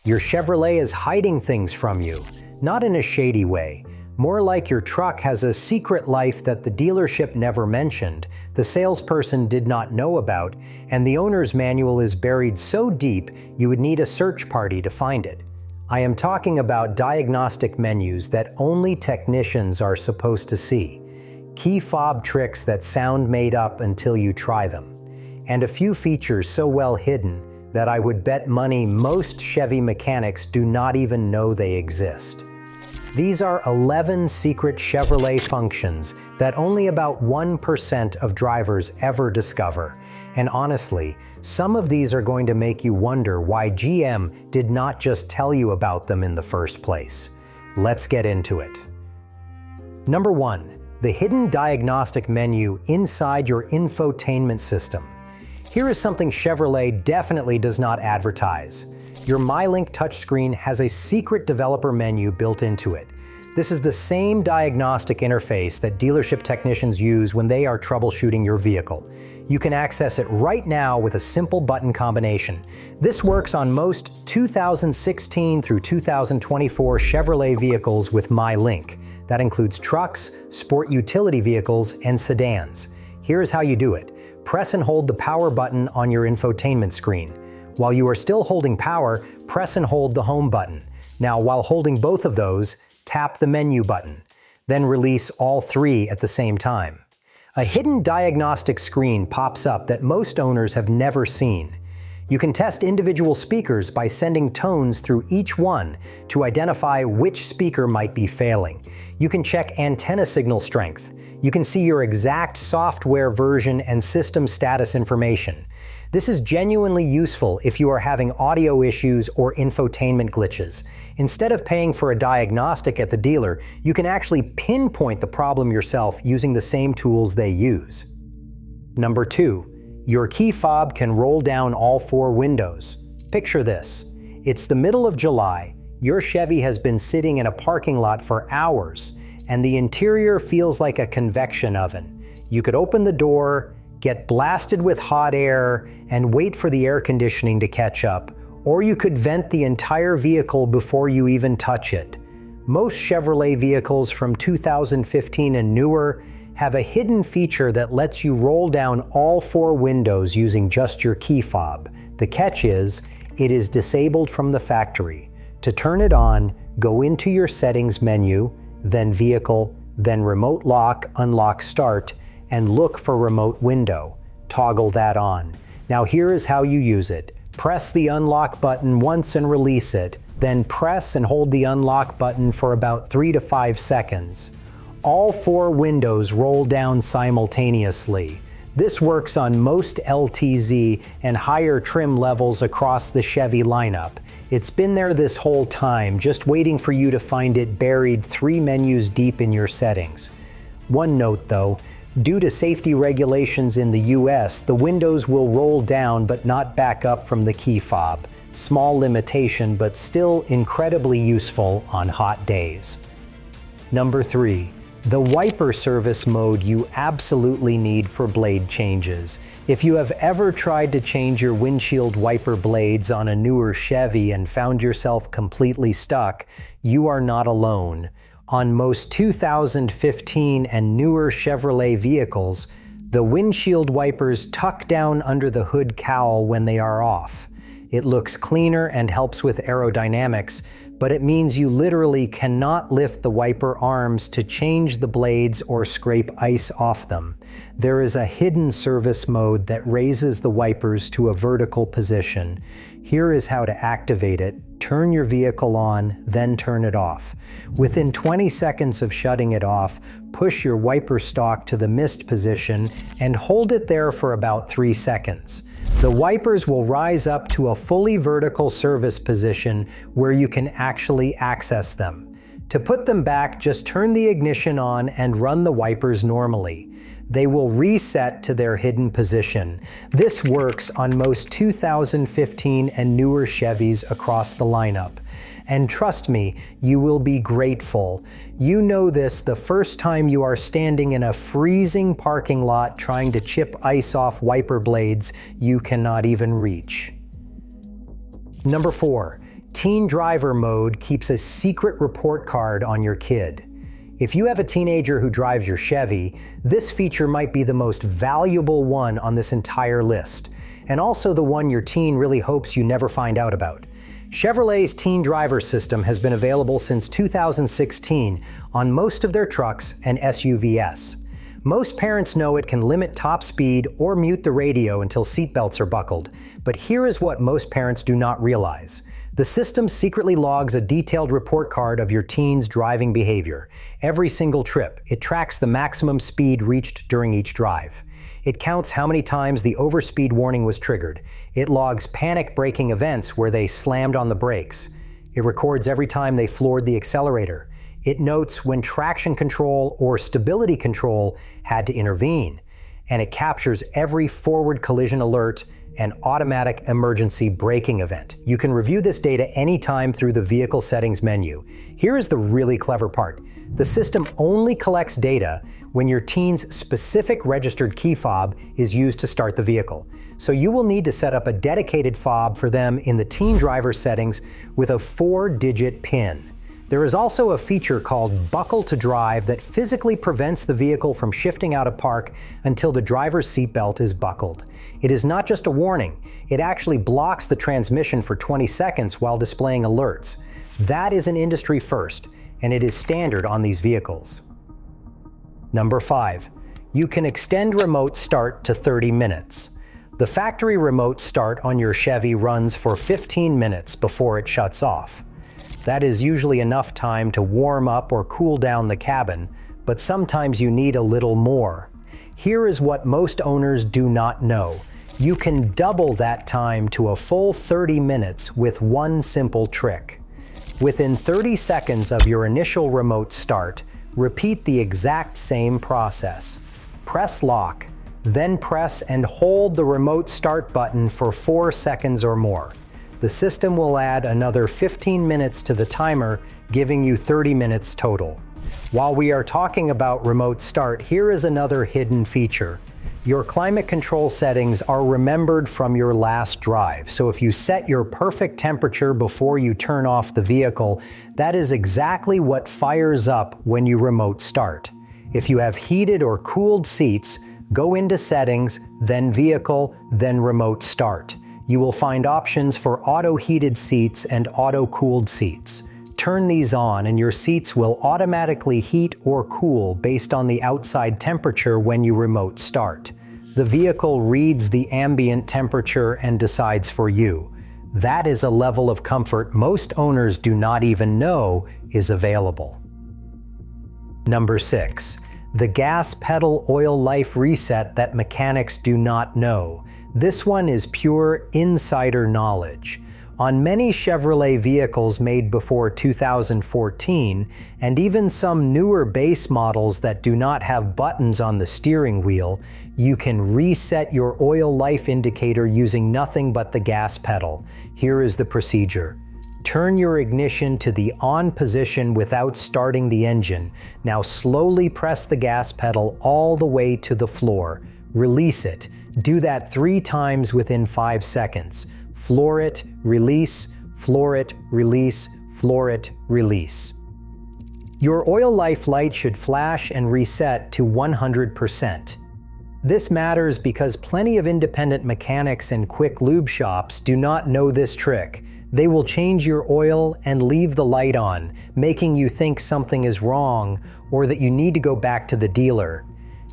Your Chevrolet is hiding things from you, not in a shady way. More like your truck has a secret life that the dealership never mentioned, the salesperson did not know about, and the owner's manual is buried so deep you would need a search party to find it. I am talking about diagnostic menus that only technicians are supposed to see, key fob tricks that sound made up until you try them, and a few features so well hidden that I would bet money most Chevy mechanics do not even know they exist. These are 11 secret Chevrolet functions that only about 1% of drivers ever discover. And honestly, some of these are going to make you wonder why GM did not just tell you about them in the first place. Let's get into it. Number 1. The hidden diagnostic menu inside your infotainment system. Here is something Chevrolet definitely does not advertise. Your MyLink touchscreen has a secret developer menu built into it. This is the same diagnostic interface that dealership technicians use when they are troubleshooting your vehicle. You can access it right now with a simple button combination. This works on most 2016 through 2024 Chevrolet vehicles with MyLink. That includes trucks, sport utility vehicles, and sedans. Here's how you do it. Press and hold the power button on your infotainment screen. While you are still holding power, press and hold the home button. Now, while holding both of those, tap the menu button. Then release all three at the same time. A hidden diagnostic screen pops up that most owners have never seen. You can test individual speakers by sending tones through each one to identify which speaker might be failing. You can check antenna signal strength. You can see your exact software version and system status information. This is genuinely useful if you are having audio issues or infotainment glitches. Instead of paying for a diagnostic at the dealer, you can actually pinpoint the problem yourself using the same tools they use. Number 2. Your key fob can roll down all 4 windows. Picture this. It's the middle of July, your Chevy has been sitting in a parking lot for hours, and the interior feels like a convection oven. You could open the door, get blasted with hot air, and wait for the air conditioning to catch up, or you could vent the entire vehicle before you even touch it. Most Chevrolet vehicles from 2015 and newer have a hidden feature that lets you roll down all 4 windows using just your key fob. The catch is, it is disabled from the factory. To turn it on, go into your settings menu, then vehicle, then remote lock, unlock start, and look for remote window. Toggle that on. Now here is how you use it. Press the unlock button once and release it, then press and hold the unlock button for about 3 to 5 seconds. All 4 windows roll down simultaneously. This works on most LTZ and higher trim levels across the Chevy lineup. It's been there this whole time, just waiting for you to find it buried 3 menus deep in your settings. One note though, due to safety regulations in the US, the windows will roll down but not back up from the key fob. Small limitation, but still incredibly useful on hot days. Number 3. The wiper service mode you absolutely need for blade changes. If you have ever tried to change your windshield wiper blades on a newer Chevy and found yourself completely stuck, you are not alone. On most 2015 and newer Chevrolet vehicles, the windshield wipers tuck down under the hood cowl when they are off. It looks cleaner and helps with aerodynamics, but it means you literally cannot lift the wiper arms to change the blades or scrape ice off them. There is a hidden service mode that raises the wipers to a vertical position. Here is how to activate it. Turn your vehicle on, then turn it off. Within 20 seconds of shutting it off, push your wiper stalk to the mist position and hold it there for about 3 seconds. The wipers will rise up to a fully vertical service position where you can actually access them. To put them back, just turn the ignition on and run the wipers normally. They will reset to their hidden position. This works on most 2015 and newer Chevys across the lineup. And trust me, you will be grateful. You know this the first time you are standing in a freezing parking lot trying to chip ice off wiper blades you cannot even reach. Number 4. Teen driver mode keeps a secret report card on your kid. If you have a teenager who drives your Chevy, this feature might be the most valuable one on this entire list, and also the one your teen really hopes you never find out about. Chevrolet's teen driver system has been available since 2016 on most of their trucks and SUVs. Most parents know it can limit top speed or mute the radio until seatbelts are buckled, but here is what most parents do not realize. The system secretly logs a detailed report card of your teen's driving behavior. Every single trip, it tracks the maximum speed reached during each drive. It counts how many times the overspeed warning was triggered. It logs panic braking events where they slammed on the brakes. It records every time they floored the accelerator. It notes when traction control or stability control had to intervene. And it captures every forward collision alert and automatic emergency braking event. You can review this data anytime through the vehicle settings menu. Here is the really clever part. The system only collects data when your teen's specific registered key fob is used to start the vehicle. So you will need to set up a dedicated fob for them in the teen driver settings with a 4-digit PIN. There is also a feature called Buckle to Drive that physically prevents the vehicle from shifting out of park until the driver's seatbelt is buckled. It is not just a warning, it actually blocks the transmission for 20 seconds while displaying alerts. That is an industry first, and it is standard on these vehicles. Number 5. You can extend remote start to 30 minutes. The factory remote start on your Chevy runs for 15 minutes before it shuts off. That is usually enough time to warm up or cool down the cabin, but sometimes you need a little more. Here is what most owners do not know. You can double that time to a full 30 minutes with one simple trick. Within 30 seconds of your initial remote start, repeat the exact same process. Press lock, then press and hold the remote start button for 4 seconds or more. The system will add another 15 minutes to the timer, giving you 30 minutes total. While we are talking about remote start, here is another hidden feature. Your climate control settings are remembered from your last drive, so if you set your perfect temperature before you turn off the vehicle, that is exactly what fires up when you remote start. If you have heated or cooled seats, go into Settings, then Vehicle, then Remote Start. You will find options for auto-heated seats and auto-cooled seats. Turn these on and your seats will automatically heat or cool based on the outside temperature when you remote start. The vehicle reads the ambient temperature and decides for you. That is a level of comfort most owners do not even know is available. Number 6. The gas pedal oil life reset that mechanics do not know. This one is pure insider knowledge. On many Chevrolet vehicles made before 2014, and even some newer base models that do not have buttons on the steering wheel, you can reset your oil life indicator using nothing but the gas pedal. Here is the procedure. Turn your ignition to the on position without starting the engine. Now slowly press the gas pedal all the way to the floor. Release it. Do that 3 times within 5 seconds. Floor it, release, floor it, release, floor it, release. Your oil life light should flash and reset to 100%. This matters because plenty of independent mechanics and quick lube shops do not know this trick. They will change your oil and leave the light on, making you think something is wrong or that you need to go back to the dealer.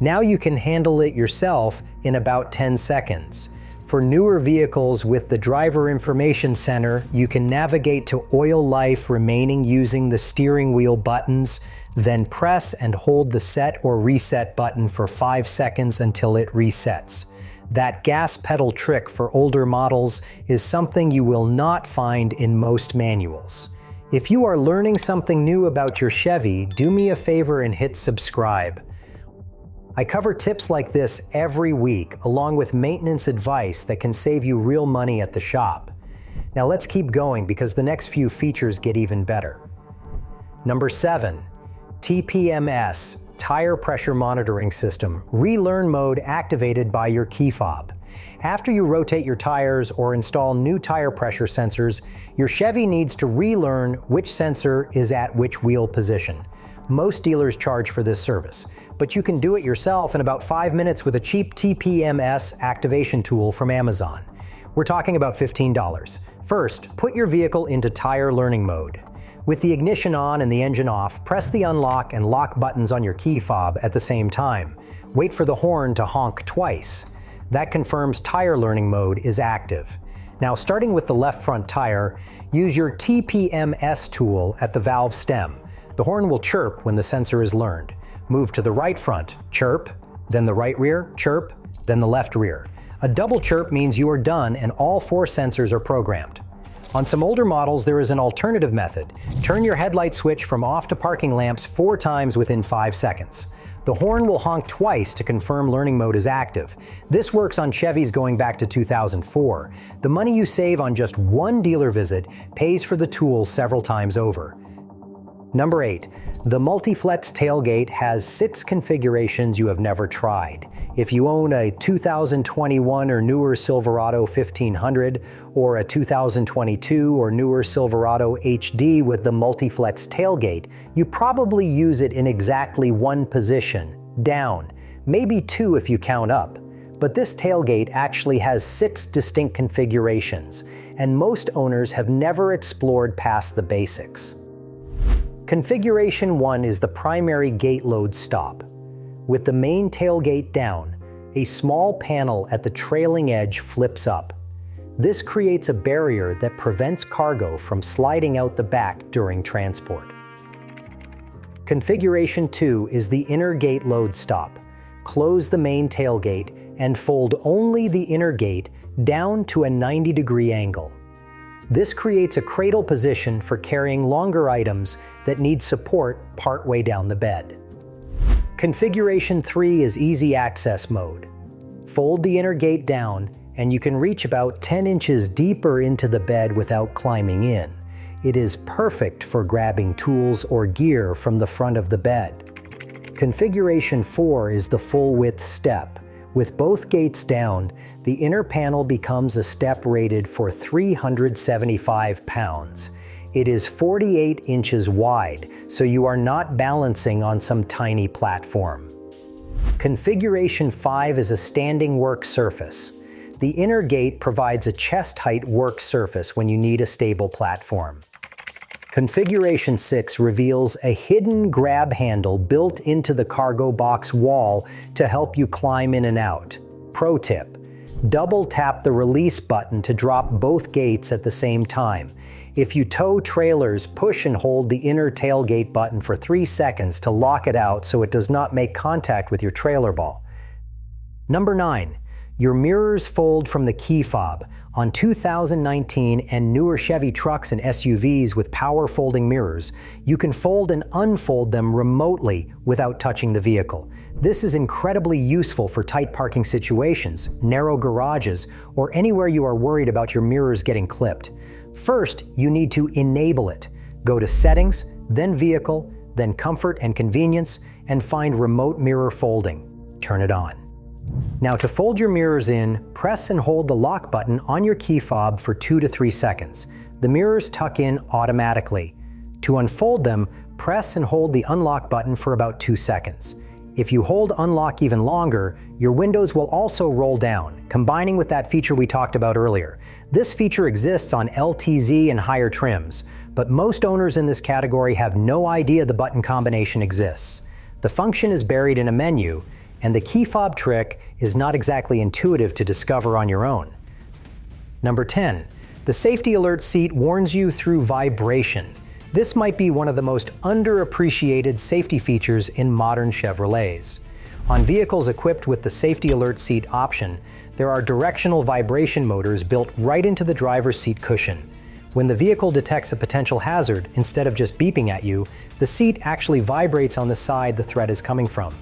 Now you can handle it yourself in about 10 seconds. For newer vehicles with the Driver Information Center, you can navigate to oil life remaining using the steering wheel buttons, then press and hold the set or reset button for 5 seconds until it resets. That gas pedal trick for older models is something you will not find in most manuals. If you are learning something new about your Chevy, do me a favor and hit subscribe. I cover tips like this every week, along with maintenance advice that can save you real money at the shop. Now let's keep going because the next few features get even better. Number 7. TPMS, Tire Pressure Monitoring System, relearn mode activated by your key fob. After you rotate your tires or install new tire pressure sensors, your Chevy needs to relearn which sensor is at which wheel position. Most dealers charge for this service, but you can do it yourself in about 5 minutes with a cheap TPMS activation tool from Amazon. We're talking about $15. First, put your vehicle into tire learning mode. With the ignition on and the engine off, press the unlock and lock buttons on your key fob at the same time. Wait for the horn to honk twice. That confirms tire learning mode is active. Now, starting with the left front tire, use your TPMS tool at the valve stem. The horn will chirp when the sensor is learned. Move to the right front, chirp, then the right rear, chirp, then the left rear. A double chirp means you are done and all 4 sensors are programmed. On some older models, there is an alternative method. Turn your headlight switch from off to parking lamps 4 times within 5 seconds. The horn will honk twice to confirm learning mode is active. This works on Chevys going back to 2004. The money you save on just one dealer visit pays for the tool several times over. Number 8. The Multiflex tailgate has 6 configurations you have never tried. If you own a 2021 or newer Silverado 1500 or a 2022 or newer Silverado HD with the Multiflex tailgate, you probably use it in exactly one position, down, maybe 2 if you count up. But this tailgate actually has 6 distinct configurations, and most owners have never explored past the basics. Configuration 1 is the primary gate load stop. With the main tailgate down, a small panel at the trailing edge flips up. This creates a barrier that prevents cargo from sliding out the back during transport. Configuration 2 is the inner gate load stop. Close the main tailgate and fold only the inner gate down to a 90-degree angle. This creates a cradle position for carrying longer items that need support partway down the bed. Configuration 3 is easy access mode. Fold the inner gate down and you can reach about 10 inches deeper into the bed without climbing in. It is perfect for grabbing tools or gear from the front of the bed. Configuration 4 is the full width step. With both gates down, the inner panel becomes a step rated for 375 pounds. It is 48 inches wide, so you are not balancing on some tiny platform. Configuration 5 is a standing work surface. The inner gate provides a chest-height work surface when you need a stable platform. Configuration 6 reveals a hidden grab handle built into the cargo box wall to help you climb in and out. Pro tip: double tap the release button to drop both gates at the same time. If you tow trailers, push and hold the inner tailgate button for 3 seconds to lock it out so it does not make contact with your trailer ball. Number 9. Your mirrors fold from the key fob. On 2019 and newer Chevy trucks and SUVs with power folding mirrors, you can fold and unfold them remotely without touching the vehicle. This is incredibly useful for tight parking situations, narrow garages, or anywhere you are worried about your mirrors getting clipped. First, you need to enable it. Go to Settings, then Vehicle, then Comfort and Convenience, and find Remote Mirror Folding. Turn it on. Now, to fold your mirrors in, press and hold the lock button on your key fob for 2 to 3 seconds. The mirrors tuck in automatically. To unfold them, press and hold the unlock button for about 2 seconds. If you hold unlock even longer, your windows will also roll down, combining with that feature we talked about earlier. This feature exists on LTZ and higher trims, but most owners in this category have no idea the button combination exists. The function is buried in a menu, and the key fob trick is not exactly intuitive to discover on your own. Number 10. The safety alert seat warns you through vibration. This might be one of the most underappreciated safety features in modern Chevrolets. On vehicles equipped with the safety alert seat option, there are directional vibration motors built right into the driver's seat cushion. When the vehicle detects a potential hazard, instead of just beeping at you, the seat actually vibrates on the side the threat is coming from.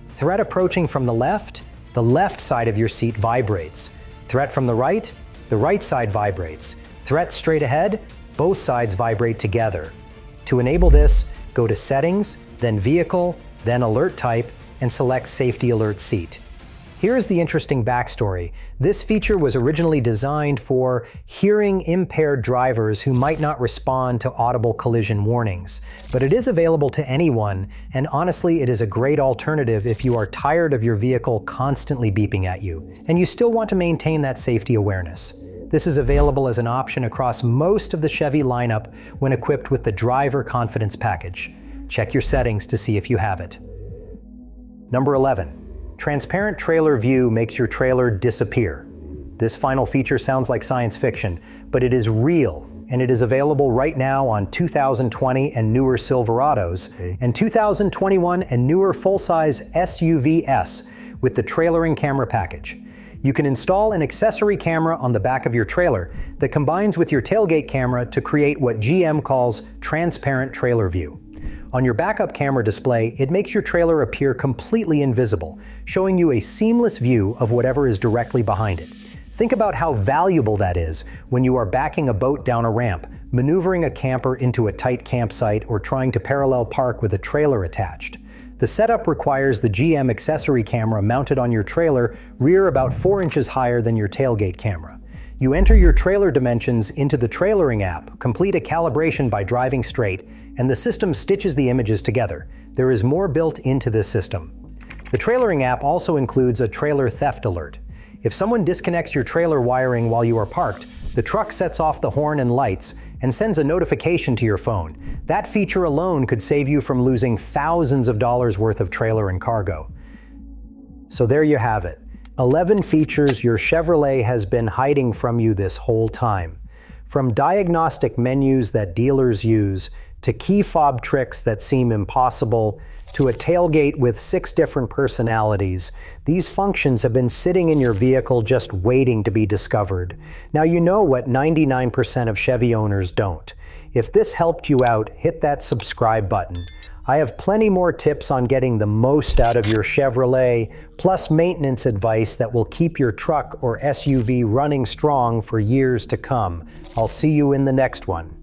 Threat approaching from the left side of your seat vibrates. Threat from the right side vibrates. Threat straight ahead, both sides vibrate together. To enable this, go to Settings, then Vehicle, then Alert Type, and select Safety Alert Seat. Here's the interesting backstory. This feature was originally designed for hearing-impaired drivers who might not respond to audible collision warnings. But it is available to anyone, and honestly, it is a great alternative if you are tired of your vehicle constantly beeping at you, and you still want to maintain that safety awareness. This is available as an option across most of the Chevy lineup when equipped with the Driver Confidence Package. Check your settings to see if you have it. Number 11. Transparent trailer view makes your trailer disappear. This final feature sounds like science fiction, but it is real, and it is available right now on 2020 and newer Silverados, and 2021 and newer full-size SUV-S with the trailering camera package. You can install an accessory camera on the back of your trailer that combines with your tailgate camera to create what GM calls transparent trailer view. On your backup camera display, it makes your trailer appear completely invisible, showing you a seamless view of whatever is directly behind it. Think about how valuable that is when you are backing a boat down a ramp, maneuvering a camper into a tight campsite, or trying to parallel park with a trailer attached. The setup requires the GM accessory camera mounted on your trailer rear about 4 inches higher than your tailgate camera. You enter your trailer dimensions into the trailering app, complete a calibration by driving straight, and the system stitches the images together. There is more built into this system. The trailering app also includes a trailer theft alert. If someone disconnects your trailer wiring while you are parked, the truck sets off the horn and lights and sends a notification to your phone. That feature alone could save you from losing thousands of dollars worth of trailer and cargo. So there you have it. 11 features your Chevrolet has been hiding from you this whole time. From diagnostic menus that dealers use, to key fob tricks that seem impossible, to a tailgate with 6 different personalities, these functions have been sitting in your vehicle just waiting to be discovered. Now you know what 99% of Chevy owners don't. If this helped you out, hit that subscribe button. I have plenty more tips on getting the most out of your Chevrolet, plus maintenance advice that will keep your truck or SUV running strong for years to come. I'll see you in the next one.